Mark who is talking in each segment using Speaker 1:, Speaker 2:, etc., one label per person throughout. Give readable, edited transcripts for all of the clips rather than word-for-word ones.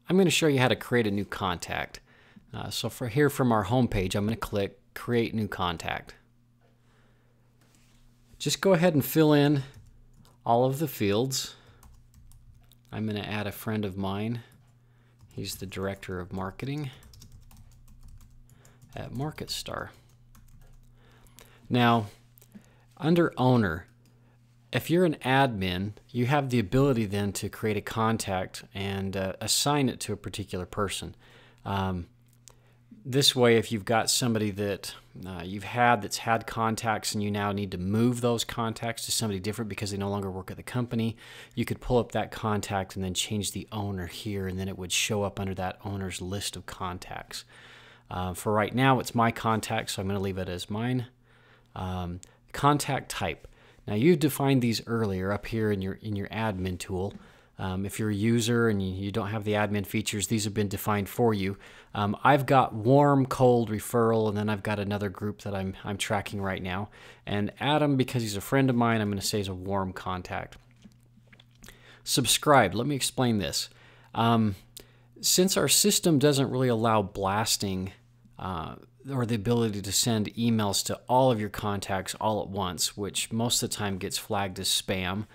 Speaker 1: I'm going to show you how to create a new contact. So for here from our home page, I'm going to click Create New Contact. Just go ahead and fill in all of the fields. I'm going to add a friend of mine. He's the Director of Marketing at MarketStar. Now, under Owner, if you're an admin, you have the ability then to create a contact and assign it to a particular person. This way, if you've got somebody that that's had contacts and you now need to move those contacts to somebody different because they no longer work at the company, you could pull up that contact and then change the owner here, and then it would show up under that owner's list of contacts. For right now, it's my contact, so I'm going to leave it as mine. Contact type. Now you've defined these earlier up here in your admin tool. If you're a user and you don't have the admin features, these have been defined for you. I've got warm, cold, referral, and then I've got another group that I'm tracking right now. And Adam, because he's a friend of mine, I'm going to say is a warm contact. Subscribe. Let me explain this. Since our system doesn't really allow blasting or the ability to send emails to all of your contacts all at once, which most of the time gets flagged as spam,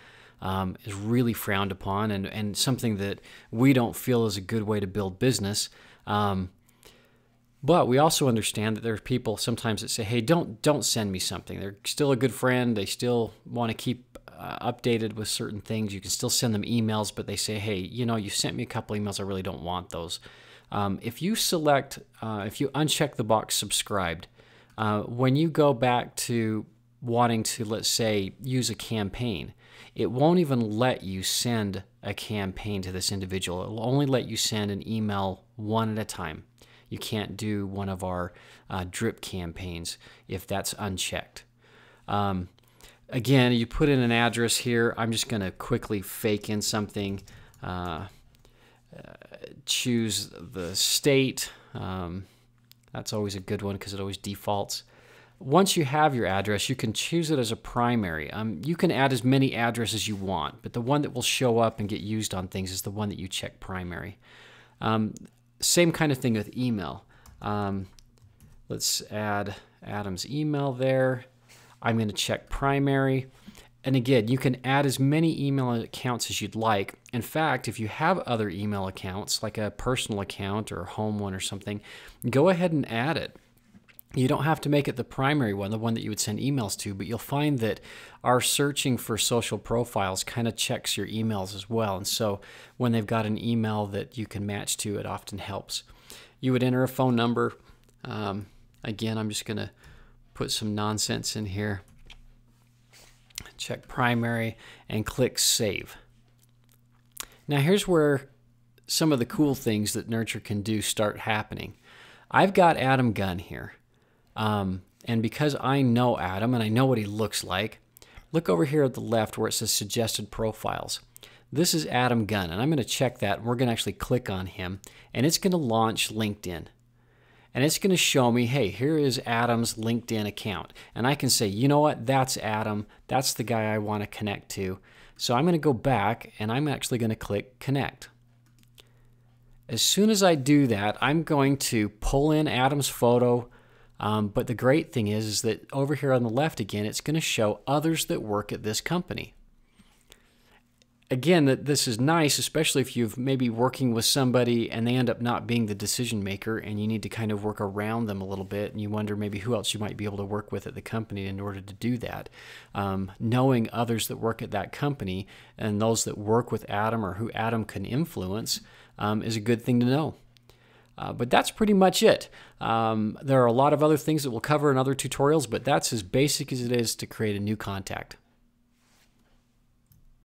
Speaker 1: is really frowned upon and something that we don't feel is a good way to build business. But we also understand that there are people sometimes that say, hey, don't send me something. They're still a good friend. They still want to keep updated with certain things. You can still send them emails, but they say, hey, you sent me a couple emails. I really don't want those. If you uncheck the box subscribed, when you go back to wanting to, let's say, use a campaign, it won't even let you send a campaign to this individual. It will only let you send an email one at a time. You can't do one of our drip campaigns if that's unchecked. Again, you put in an address here. I'm just going to quickly fake in something. Choose the state. That's always a good one because it always defaults. Once you have your address, you can choose it as a primary. You can add as many addresses as you want, but the one that will show up and get used on things is the one that you check primary. Same kind of thing with email. Let's add Adam's email there. I'm going to check primary. And again, you can add as many email accounts as you'd like. In fact, if you have other email accounts, like a personal account or a home one or something, go ahead and add it. You don't have to make it the primary one, the one that you would send emails to, but you'll find that our searching for social profiles kind of checks your emails as well. And so when they've got an email that you can match to, it often helps. You would enter a phone number. Again, I'm just going to put some nonsense in here. Check primary and click Save. Now here's where some of the cool things that Nurture can do start happening. I've got Adam Gunn here. And because I know Adam and I know what he looks like, look over here at the left where it says Suggested Profiles. This is Adam Gunn, and I'm going to check that, and we're going to actually click on him, and it's going to launch LinkedIn. And it's going to show me, hey, here is Adam's LinkedIn account. And I can say, you know what, that's Adam. That's the guy I want to connect to. So I'm going to go back, and I'm actually going to click Connect. As soon as I do that, I'm going to pull in Adam's photo. But the great thing is that over here on the left again, it's going to show others that work at this company. Again, this is nice, especially if you've maybe working with somebody and they end up not being the decision maker and you need to kind of work around them a little bit and you wonder maybe who else you might be able to work with at the company in order to do that. Knowing others that work at that company and those that work with Adam or who Adam can influence is a good thing to know. But that's pretty much it. There are a lot of other things that we'll cover in other tutorials, but that's as basic as it is to create a new contact.